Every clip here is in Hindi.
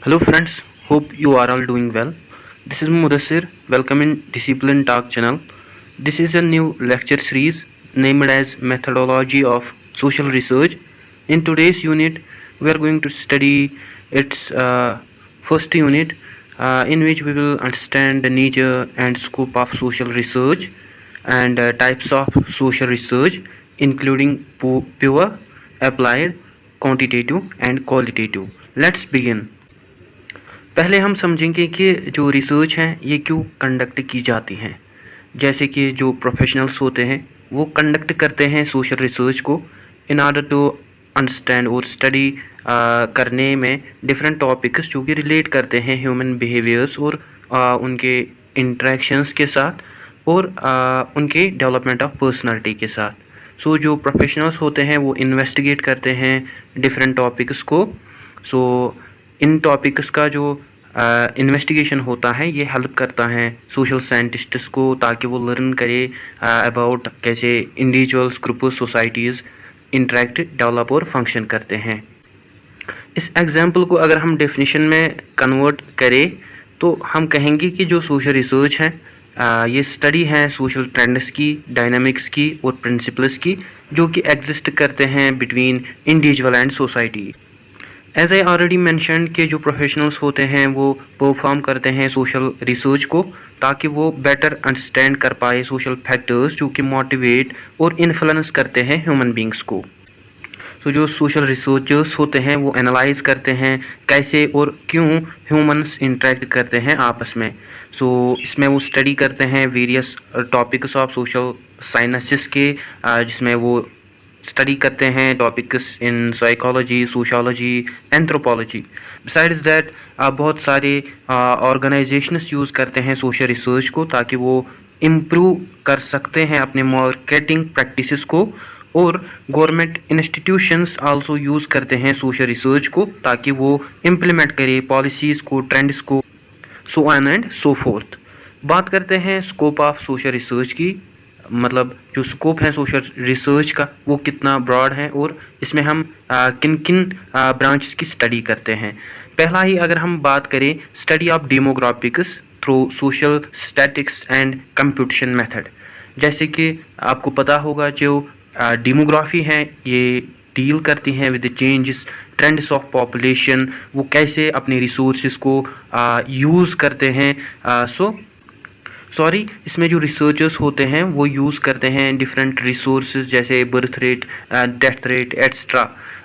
Hello friends, hope you are all doing well. This is Mudassir, welcome in Discipline Talk channel. This is a new lecture series named as Methodology of Social Research. In today's unit, we are going to study its first unit in which we will understand the nature and scope of social research and types of social research including pure, applied, quantitative and qualitative. Let's begin. पहले हम समझेंगे कि जो रिसर्च हैं ये क्यों कंडक्ट की जाती हैं। जैसे कि जो प्रोफेशनल्स होते हैं वो कंडक्ट करते हैं सोशल रिसर्च को इन ऑर्डर टू अंडरस्टैंड और स्टडी करने में डिफरेंट टॉपिक्स जो कि रिलेट करते हैं ह्यूमन बिहेवियर्स और उनके इंटरेक्शंस के साथ और उनके डेवलपमेंट ऑफ पर्सनालिटी के साथ। सो जो प्रोफेशनल्स होते हैं वो इन्वेस्टिगेट करते हैं डिफरेंट टॉपिक्स को। सो इन टॉपिक्स का जो इन्वेस्टिगेशन होता है ये हेल्प करता है सोशल साइंटिस्ट्स को ताकि वो लर्न करे अबाउट कैसे individuals, groups, societies interact, develop और फंक्शन करते हैं। इस एग्जांपल को अगर हम डेफिनेशन में कन्वर्ट करें तो हम कहेंगे कि जो सोशल रिसर्च है ये स्टडी है सोशल ट्रेंड्स की, डायनामिक्स की और प्रिंसिपल्स की जो कि एग्जिस्ट करते हैं between individual and society. As I already mention के जो प्रोफेशनल्स होते हैं वो परफॉर्म करते हैं सोशल रिसर्च को ताकि वो बेटर अंडरस्टैंड कर पाए सोशल फैक्टर्स जो कि मोटिवेट और इन्फ्लुएंस करते हैं ह्यूमन बींग्स को। सो जो सोशल रिसर्चर्स होते हैं वो एनालाइज करते हैं कैसे और क्यों ह्यूमंस इंटरेक्ट करते हैं आपस में। सो इसमें वो स्टडी करते हैं various topics of social sciences के जिसमें वो स्टडी करते हैं topics in psychology, sociology, anthropology. Besides that बहुत सारे ऑर्गेनाइजेशंस यूज़ करते हैं सोशल रिसर्च को ताकि वो इम्प्रूव कर सकते हैं अपने मार्केटिंग प्रैक्टिसेस को और गवर्नमेंट इंस्टीट्यूशंस आल्सो यूज़ करते हैं सोशल रिसर्च को ताकि वो इम्प्लीमेंट करे पॉलिसीज़ को, ट्रेंड्स को, so on and so fourth. बात करते हैं स्कोप ऑफ सोशल रिसर्च की, मतलब जो स्कोप है सोशल रिसर्च का वो कितना ब्रॉड है और इसमें हम किन किन ब्रांचेस की स्टडी करते हैं। पहला ही अगर हम बात करें study of demographics through social statics and computation method. जैसे कि आपको पता होगा जो डेमोग्राफी है ये डील करती हैं with the changes trends of population, वो कैसे अपने रिसोर्सेज को यूज़ करते हैं। इसमें जो रिसर्चर्स होते हैं वो यूज़ करते हैं डिफरेंट रिसोर्सेज जैसे birth rate, death rate etcetera.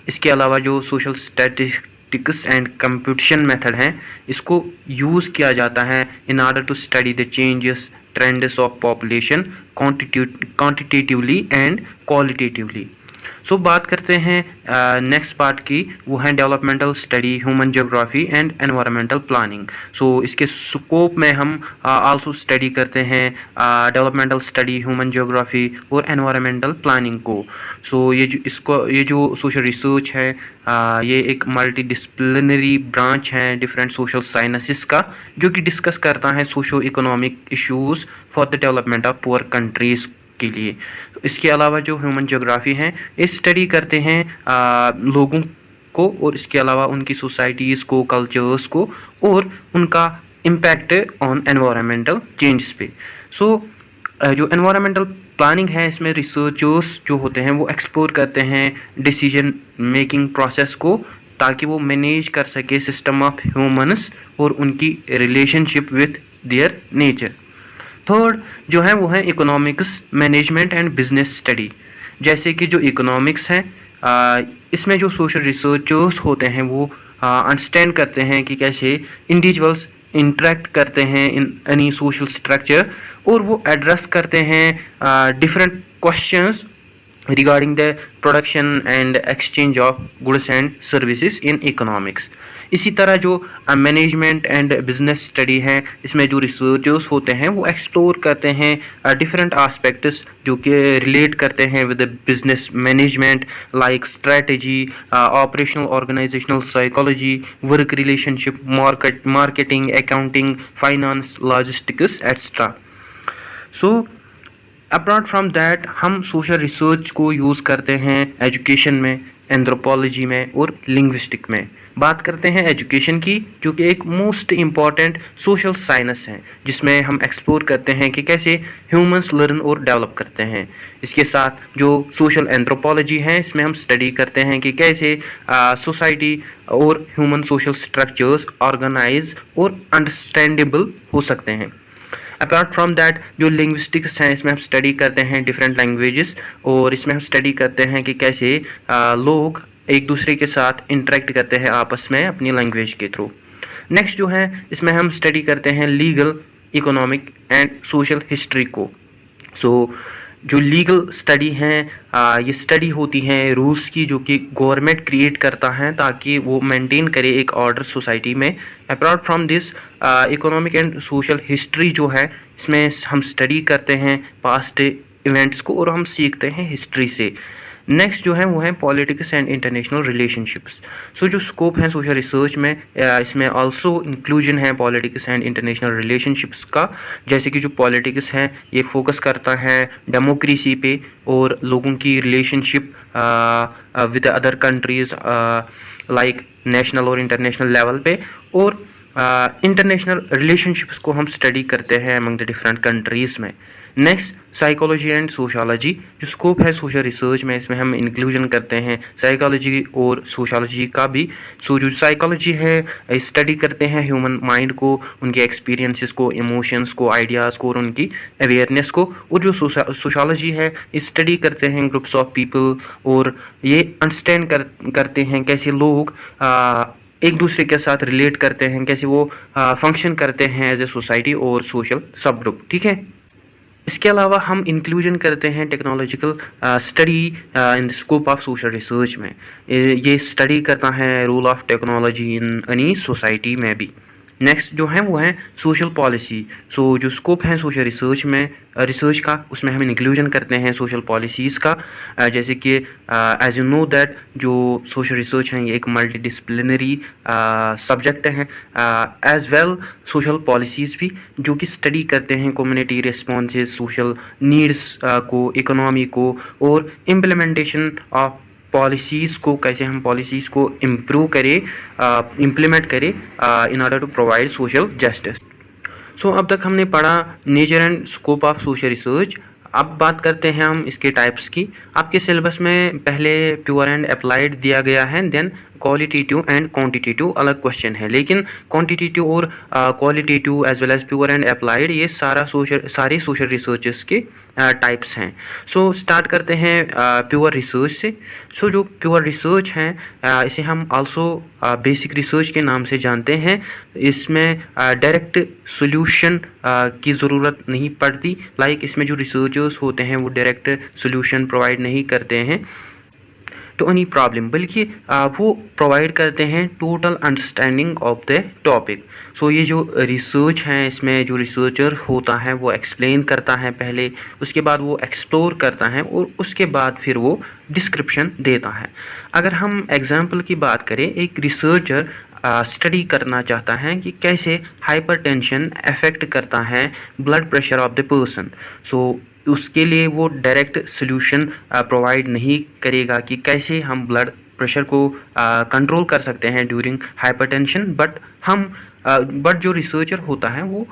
इसके अलावा जो social statistics and computation method हैं इसको यूज़ किया जाता है in order to study the changes trends of population quantitatively and qualitatively. So बात करते हैं नेक्स्ट पार्ट की, वो है developmental study, human geography and environmental planning. So इसके स्कोप में हम आल्सो स्टडी करते हैं डेवलपमेंटल स्टडी, ह्यूमन ज्योग्राफी और एनवायरमेंटल प्लानिंग को। सो ये जो सोशल रिसर्च है ये एक मल्टी डिसिप्लिनरी ब्रांच है डिफरेंट सोशल साइंसेस का जो कि डिस्कस करता है socio economic issues for the development of poor countries के लिए। इसके अलावा जो ह्यूमन ज्योग्राफी है ये स्टडी करते हैं लोगों को और इसके अलावा उनकी सोसाइटीज़ को, कल्चर्स को और उनका इम्पैक्ट ऑन एनवायरमेंटल चेंजेस पे। सो जो एनवायरमेंटल प्लानिंग है इसमें रिसर्चर्स जो होते हैं वो एक्सप्लोर करते हैं डिसीजन मेकिंग प्रोसेस को ताकि वो मैनेज कर सके सिस्टम ऑफ ह्यूमन्स और उनकी relationship with their nature. Third जो है वो है economics, management and business study. जैसे कि जो इकोनॉमिक्स है इसमें जो सोशल रिसर्चर्स होते हैं वो अंडरस्टैंड करते हैं कि कैसे इंडिविजुअल्स इंटरेक्ट करते हैं इन एनी सोशल स्ट्रक्चर और वो एड्रेस करते हैं different questions regarding the production and exchange of goods and services in economics. इसी तरह जो मैनेजमेंट एंड बिजनेस स्टडी है इसमें जो रिसर्चर्स होते हैं वो एक्सप्लोर करते हैं डिफरेंट आस्पेक्ट्स जो कि रिलेट करते हैं with business management like strategy, operational organisational psychology, work relationship, marketing, accounting, finance, logistics etcetera. So apart from that हम सोशल रिसर्च को यूज़ करते हैं एजुकेशन में एंथ्रोपोलॉजी में और लिंग्विस्टिक में। बात करते हैं एजुकेशन की, जो कि एक मोस्ट इम्पॉर्टेंट सोशल साइंस है, जिसमें हम एक्सप्लोर करते हैं कि कैसे ह्यूमंस लर्न और डेवलप करते हैं। इसके साथ जो सोशल एंथ्रोपोलॉजी है, इसमें हम स्टडी करते हैं कि कैसे सोसाइटी और ह्यूमन सोशल स्ट्रक्चर्स ऑर्गेनाइज और अंडरस्टैंडेबल हो सकते हैं। अपार्ट फ्रॉम दैट जो लिंग्विस्टिक्स हैं, इसमें हम स्टडी करते हैं डिफरेंट लैंग्वेजेस, और इसमें हम स्टडी करते हैं कि कैसे लोग एक दूसरे के साथ इंटरेक्ट करते हैं आपस में अपनी लैंग्वेज के थ्रू। नेक्स्ट जो है, इसमें हम स्टडी करते हैं legal, economic and social history को। जो लीगल स्टडी हैं, ये स्टडी होती हैं रूल्स की, जो कि गवर्नमेंट क्रिएट करता है ताकि वो मेंटेन करे एक ऑर्डर सोसाइटी में। Apart from this economic and social history जो है, इसमें हम स्टडी करते हैं पास्ट इवेंट्स को और हम सीखते हैं हिस्ट्री से। नेक्स्ट जो है वो है पॉलिटिक्स एंड इंटरनेशनल रिलेशनशिप्स। जो स्कोप है सोशल रिसर्च में, इसमें आल्सो इंक्लूजन है पॉलिटिक्स एंड इंटरनेशनल रिलेशनशिप्स का। जैसे कि जो पॉलिटिक्स है ये फोकस करता है डेमोक्रेसी पे और लोगों की relationship with other countries like national और इंटरनेशनल लेवल पे, और इंटरनेशनल रिलेशनशिप्स को हम स्टडी करते हैं अमंग द डिफरेंट कंट्रीज़ में। नेक्स्ट साइकोलॉजी एंड सोशोलॉजी, जो स्कोप है सोशल रिसर्च में, इसमें हम इंक्लूजन करते हैं साइकोलॉजी और सोशोलॉजी का भी। जो साइकोलॉजी है, स्टडी करते हैं ह्यूमन माइंड को, उनके एक्सपीरियंसेस को, इमोशंस को, आइडियाज़ को और उनकी अवेयरनेस को। और जो सोशोलॉजी है, स्टडी करते हैं ग्रुप्स ऑफ पीपल, और ये अंडरस्टैंड करते हैं कैसे लोग एक दूसरे के साथ रिलेट करते हैं, कैसे वो फंक्शन करते हैं एज ए सोसाइटी और सोशल सब ग्रुप। ठीक है, इसके अलावा हम इंक्लूजन करते हैं technological study in the scope of social research में। ये स्टडी करता है role of technology in any society में भी। नेक्स्ट जो है वो है सोशल पॉलिसी। जो स्कोप है सोशल रिसर्च में रिसर्च का, उसमें हम इंक्लूजन करते हैं सोशल पॉलिसीज़ का। जैसे कि एज यू नो दैट जो सोशल रिसर्च है ये एक मल्टी डिसिप्लिनरी सब्जेक्ट है, एज वेल सोशल पॉलिसीज़ भी, जो कि स्टडी करते हैं कम्युनिटी रिस्पॉन्सेज, सोशल नीड्स को, इकोनॉमी को, और इम्प्लीमेंटेशन ऑफ पॉलिसीज़ को, कैसे हम पॉलिसीज़ को इम्प्रूव करें, इम्प्लीमेंट करें in order to provide social justice. अब तक हमने पढ़ा nature and scope of social research. अब बात करते हैं हम इसके टाइप्स की। आपके सिलेबस में पहले प्योर एंड अप्लाइड दिया गया है, देन क्वालिटेटिव एंड क्वांटिटेटिव अलग क्वेश्चन है, लेकिन क्वांटिटेटिव और qualitative as well as pure and applied ये सारे सोशल रिसर्चेस के टाइप्स हैं। स्टार्ट करते हैं प्योर रिसर्च से। जो प्योर रिसर्च है इसे हम आल्सो बेसिक रिसर्च के नाम से जानते हैं। इसमें डायरेक्ट सॉल्यूशन की ज़रूरत नहीं पड़ती, लाइक इसमें जो रिसर्चर्स होते हैं वो डायरेक्ट सॉल्यूशन प्रोवाइड नहीं करते हैं टू एनी प्रॉब्लम, बल्कि वो प्रोवाइड करते हैं total understanding of the topic. ये जो रिसर्च है, इसमें जो रिसर्चर होता है वो एक्सप्लेन करता है पहले, उसके बाद वो एक्सप्लोर करता है और उसके बाद फिर वो डिस्क्रिप्शन देता है। अगर हम एग्जांपल की बात करें, एक रिसर्चर स्टडी करना चाहता है कि कैसे हाइपरटेंशन अफेक्ट करता है blood pressure of the person. उसके लिए वो डायरेक्ट सॉल्यूशन प्रोवाइड नहीं करेगा कि कैसे हम ब्लड प्रेशर को कंट्रोल कर सकते हैं ड्यूरिंग हाइपरटेंशन, बट जो रिसर्चर होता है वो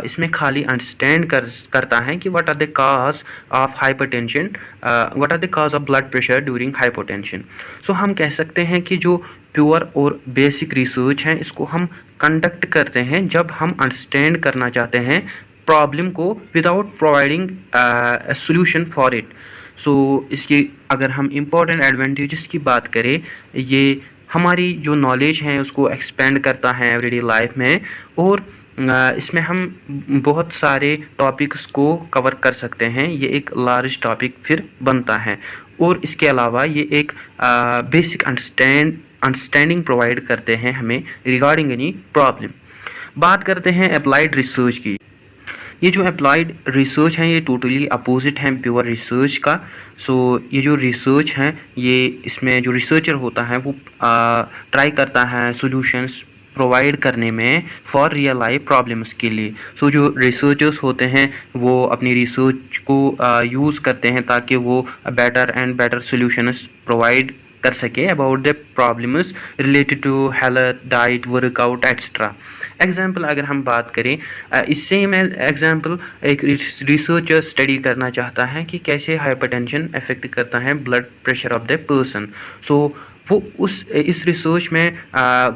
इसमें खाली अंडरस्टैंड करता है कि what are the cause of hypertension, what are the cause of blood pressure during hypertension. हम कह सकते हैं कि जो प्योर और बेसिक रिसर्च है इसको हम कंडक्ट करते हैं जब हम अंडरस्टैंड करना चाहते हैं प्रॉब्लम को without providing solution for it. इसकी अगर हम इम्पोर्टेंट एडवांटेजेस की बात करें, ये हमारी जो नॉलेज है उसको एक्सपेंड करता है एवरीडे लाइफ में, और इसमें हम बहुत सारे टॉपिक्स को कवर कर सकते हैं। ये एक लार्ज टॉपिक फिर बनता है, और इसके अलावा ये एक बेसिक अंडरस्टैंडिंग प्रोवाइड करते हैं हमें रिगार्डिंग एनी प्रॉब्लम। बात करते हैं अप्लाइड रिसर्च की। ये जो अप्लाइड रिसर्च है ये टोटली अपोजिट है प्योर रिसर्च का। ये जो रिसर्च है ये इसमें जो रिसर्चर होता है वो ट्राई करता है सॉल्यूशंस प्रोवाइड करने में फॉर रियल लाइफ प्रॉब्लम्स के लिए। जो रिसर्चर्स होते हैं वो अपनी रिसर्च को यूज़ करते हैं ताकि वो better and better solutions provide कर सके about the problems related to health, diet, workout extra. Example अगर हम बात करें, इससे मैं एग्जाम्पल एक रिसर्चर स्टडी करना चाहता है कि कैसे हाइपरटेंशन अफेक्ट करता है blood pressure of the person. So वो इस रिसर्च में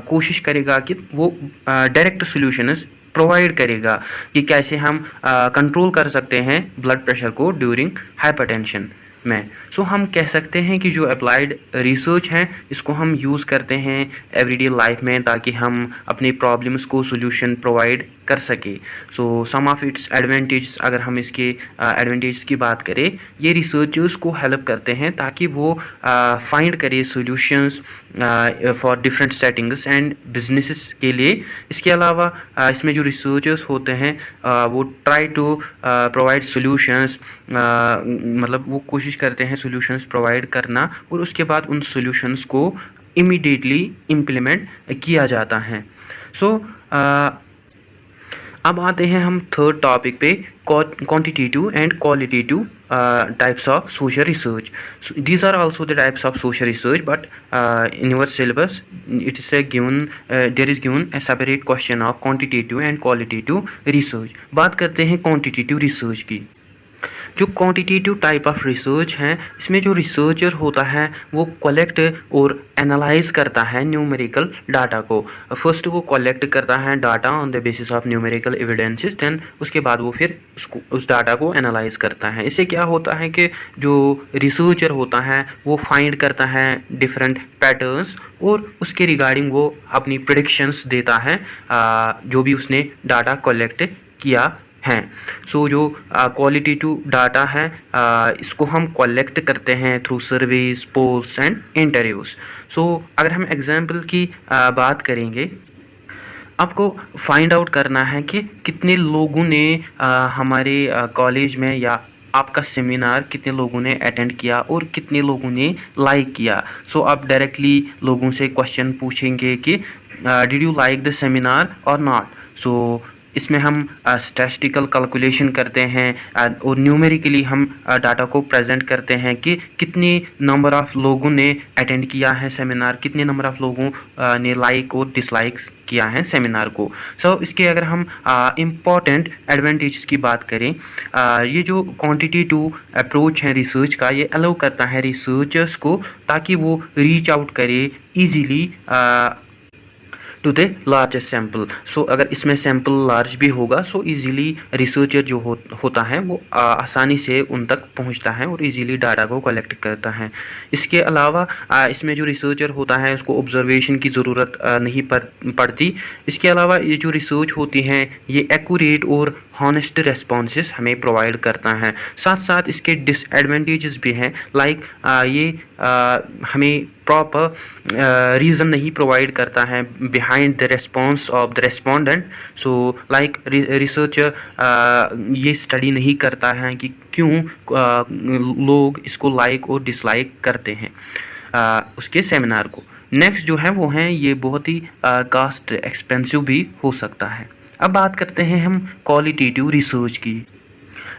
कोशिश करेगा कि वो डायरेक्ट सॉल्यूशंस प्रोवाइड करेगा कि कैसे हम कंट्रोल कर सकते हैं ब्लड प्रेशर को ड्यूरिंग हाइपरटेंशन में। सो हम कह सकते हैं कि जो अप्लाइड रिसर्च है इसको हम यूज़ करते हैं एवरीडे लाइफ में ताकि हम अपने प्रॉब्लम्स को सॉल्यूशन प्रोवाइड कर सके। सो सम ऑफ इट्स एडवांटेजेस, अगर हम इसके एडवांटेजेस की बात करें, ये रिसर्चर्स को हेल्प करते हैं ताकि वो फाइंड करे solutions for different settings and businesses के लिए। इसके अलावा इसमें जो रिसर्चर्स होते हैं वो ट्राई टू प्रोवाइड सॉल्यूशंस, मतलब वो कोशिश करते हैं सॉल्यूशंस प्रोवाइड करना और उसके बाद उन सॉल्यूशंस को इमीडिएटली इम्प्लीमेंट किया जाता है। सो अब आते हैं हम थर्ड टॉपिक पे, quantitative and qualitative types of social research. So these are also the types of social research, but in your syllabus it is a given there is given a separate question of quantitative and qualitative research. बात करते हैं quantitative research की। जो क्वांटिटेटिव टाइप ऑफ रिसर्च है, इसमें जो रिसर्चर होता है वो कलेक्ट और एनालाइज करता है न्यूमेरिकल डाटा को। फर्स्ट वो कलेक्ट करता है data on the basis of numerical evidences, then उसके बाद वो फिर उस डाटा को एनालाइज करता है। इससे क्या होता है कि जो रिसर्चर होता है वो फाइंड करता है डिफरेंट पैटर्न्स और उसके रिगार्डिंग वो अपनी प्रेडिक्शंस देता है जो भी उसने डाटा कलेक्ट किया हैं। सो जो क्वालिटेटिव डाटा है इसको हम कलेक्ट करते हैं through surveys, polls and interviews. So अगर हम एग्जांपल की बात करेंगे, आपको फाइंड आउट करना है कि कितने लोगों ने हमारे कॉलेज में या आपका सेमिनार कितने लोगों ने अटेंड किया और कितने लोगों ने लाइक किया। सो आप डायरेक्टली लोगों से क्वेश्चन पूछेंगे कि did you like the seminar और नॉट। सो इसमें हम स्टैटिस्टिकल कैलकुलेशन करते हैं और न्यूमेरिकली हम डाटा को प्रेजेंट करते हैं कि कितने नंबर ऑफ़ लोगों ने अटेंड किया है सेमिनार, कितने नंबर ऑफ़ लोगों ने लाइक और डिसलाइक्स किया है सेमिनार को। सो इसके अगर हम इम्पॉर्टेंट एडवांटेजेस की बात करें, ये जो क्वांटिटेटिव अप्रोच है रिसर्च का, ये अलाउ करता है रिसर्चर्स को ताकि वो रीच आउट करे easily to the largest sample. So अगर इसमें सैम्पल लार्ज भी होगा सो इजीली रिसर्चर जो होता है वो आसानी से उन तक पहुंचता है और इजीली डाटा को कलेक्ट करता है। इसके अलावा इसमें जो रिसर्चर होता है उसको ऑब्जर्वेशन की ज़रूरत नहीं पड़ती। इसके अलावा ये जो रिसर्च होती हैं ये एक्यूरेट और हॉनेस्ट रेस्पॉन्सेस हमें प्रोवाइड करता है। साथ साथ इसके डिसएडवांटेजेस भी हैं, लाइक ये हमें प्रॉपर रीज़न नहीं प्रोवाइड करता है behind the response of the respondent. So like researcher ये स्टडी नहीं करता है कि क्यों लोग इसको लाइक और डिसलाइक करते हैं उसके सेमिनार को। नेक्स्ट जो है वो हैं ये बहुत ही कास्ट एक्सपेंसिव भी हो सकता है। अब बात करते हैं हम क्वालिटेटिव रिसर्च की।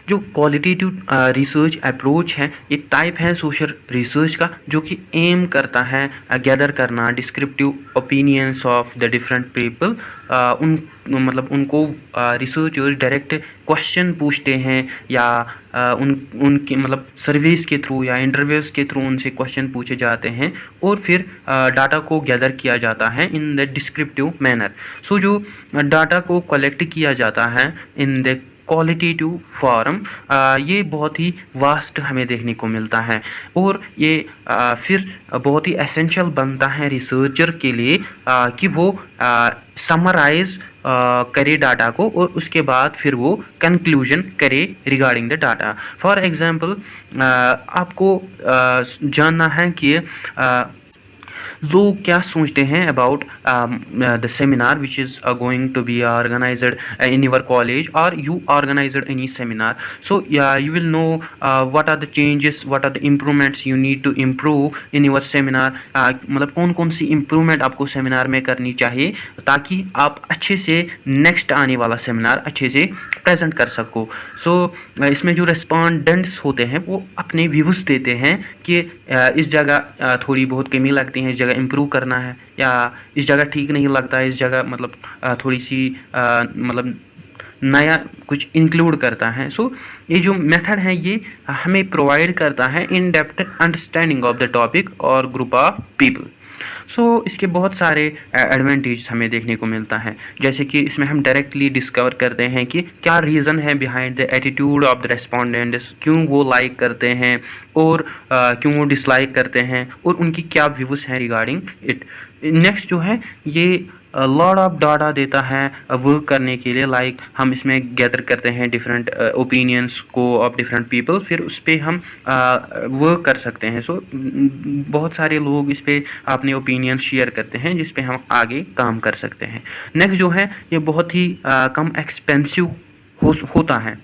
जो क्वालिटेटिव रिसर्च अप्रोच है ये टाइप है सोशल रिसर्च का जो कि एम करता है गैदर करना descriptive opinions of the different people. उनको रिसर्चर्स डायरेक्ट क्वेश्चन पूछते हैं या उनके सर्वेस के थ्रू या इंटरव्यूज़ के थ्रू उनसे क्वेश्चन पूछे जाते हैं और फिर डाटा को गैदर किया जाता है इन द डिस्क्रिप्टिव मैनर। सो जो डाटा को कलेक्ट किया जाता है इन द क्वालिटेटिव फॉर्म, ये बहुत ही वास्ट हमें देखने को मिलता है और ये फिर बहुत ही एसेंशियल बनता है रिसर्चर के लिए कि वो समराइज करे डाटा को और उसके बाद फिर वो कंक्लूजन करे regarding the data. For example आपको जानना है कि लोग क्या सोचते हैं about the seminar which is going to be organised in your college, or you organized any seminar. So yeah, you will know what are the changes, what are the improvements you need to improve in your seminar. मतलब कौन कौन सी इम्प्रूवमेंट आपको सेमिनार में करनी चाहिए ताकि आप अच्छे से नेक्स्ट आने वाला सेमिनार अच्छे से प्रेजेंट कर सको. सो इसमें जो रेस्पॉन्डेंट्स होते हैं वो अपने व्यूज़ देते हैं कि इस जगह थोड़ी बहुत कमी लगती है, इस जगह इम्प्रूव करना है, या इस जगह ठीक नहीं लगता है, इस जगह मतलब थोड़ी सी मतलब नया कुछ इंक्लूड करता है. सो ये जो मेथड है ये हमें प्रोवाइड करता है in depth understanding of the topic और ग्रुप ऑफ पीपल. सो इसके बहुत सारे एडवांटेज हमें देखने को मिलता है, जैसे कि इसमें हम डायरेक्टली डिस्कवर करते हैं कि क्या रीज़न है behind the attitude of the respondents, क्यों वो लाइक करते हैं और क्यों वो डिसलाइक करते हैं, और उनकी क्या व्यूज़ हैं रिगार्डिंग इट. नेक्स्ट जो है ये लॉट ऑफ डाटा देता है वर्क करने के लिए. लाइक हम इसमें गैदर करते हैं डिफरेंट ओपिनियंस को ऑफ डिफरेंट पीपल, फिर उस पर हम वर्क कर सकते हैं. सो बहुत सारे लोग इस पर अपने ओपिनियंस शेयर करते हैं जिस पे हम आगे काम कर सकते हैं. नेक्स्ट जो है ये बहुत ही कम एक्सपेंसिव होता है.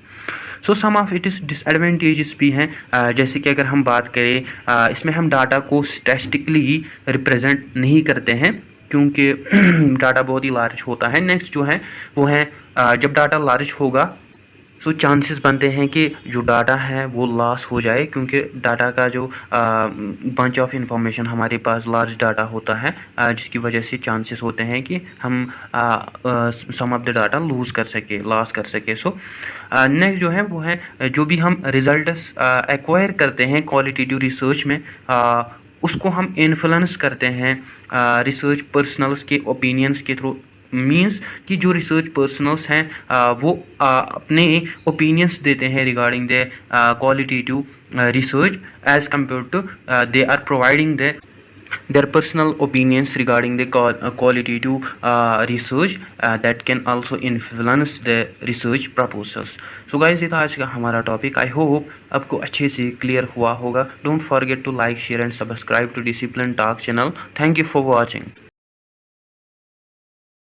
सो सम ऑफ इट इज़ डिसएडवांटेजेस भी हैं, जैसे कि अगर हम बात करें इसमें हम डाटा को स्टैटिस्टिकली रिप्रेजेंट नहीं करते हैं क्योंकि डाटा बहुत ही लार्ज होता है. नेक्स्ट जो है वो है जब डाटा लार्ज होगा सो चांसेस बनते हैं कि जो डाटा है वो लॉस हो जाए, क्योंकि डाटा का जो बंच ऑफ इंफॉर्मेशन हमारे पास लार्ज डाटा होता है जिसकी वजह से चांसेस होते हैं कि हम सम ऑफ द डाटा लूज़ कर सके, लॉस कर सके. सो नेक्स्ट जो है वो है जो भी हम रिजल्ट्स एक्वायर करते हैं क्वालिटेटिव रिसर्च में उसको हम इन्फ्लुएंस करते हैं रिसर्च पर्सनल्स के ओपिनियंस के थ्रू. मीन्स कि जो रिसर्च पर्सनल्स हैं वो अपने ओपिनियंस देते हैं regarding the qualitative research as compare to they are providing their personal opinions regarding the qualitative research that can also influence the research proposals. So guys, ये था आज का हमारा टॉपिक. आई होप आपको अच्छे से क्लियर हुआ होगा. Don't forget to like, share and subscribe to Discipline Talk channel. Thank you for watching.